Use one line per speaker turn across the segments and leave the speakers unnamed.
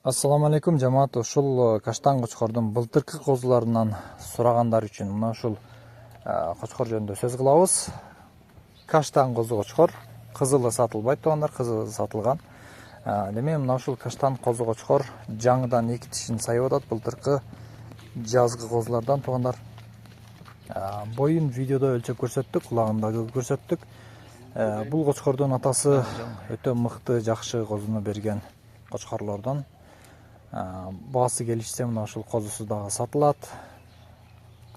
Ассаламу алейкум жамаат. Ушул каштан кочкордун былтыркы козуларынан сурагандар үчүн мына ушул кочкор жөнүндө сөз кылабыз. Каштан козу кочкор кызылы сатылбайт туугандар, кызылы сатылган. Деме мына ушул каштан козу кочкор жаңыдан 2 тишин сайып атат. Былтыркы жазгы козулардан туугандар. Боюн видеодо өлчөп көрсөттүк, кулагындагы көрсөттүк. Бул кочкордун атасы өтө мыкты, жакшы козуну берген кочкорлордон. Баасы келишсе мына ушул козусу дагы сатылат.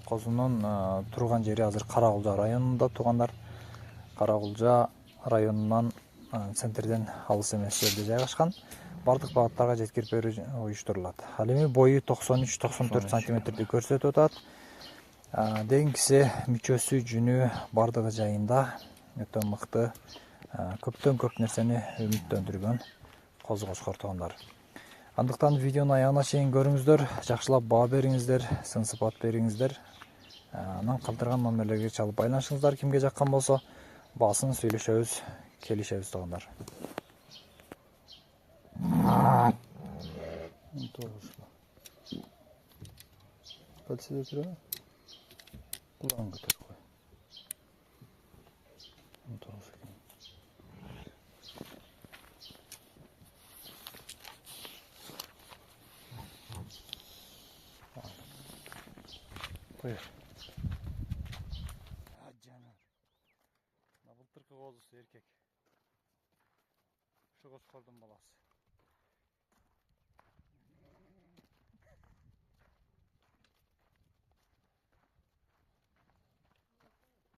Козунун турган жери азыр Каракулжа районунда туугандар. Каракулжа районунан центрден алыс эмес жерде жайгашкан. Бардык багыттарга жеткирип берүү уюштурулат. Ал эми бою 93-94 сантиметрди көрсөтүп атат. Деңгиси, мүчөсү, жүнү бардыгы жайында өтө мыкты, көптөн көп нерсени үмүттөндүргөн козу кочкор туугандар. Андыктан видеону аягына чейин көрүңүздөр, жакшылап баа бериңиздер, сын сыпат бериңиздер. Анан калтырган номерлерге чалып байланышыңыздар, кимге жаккан болсо, баасын сүйлөшөбүз, келишебиз туугандар. Buyur. Canım. Былтыркы козусу эркек. Şu koçkordun balası.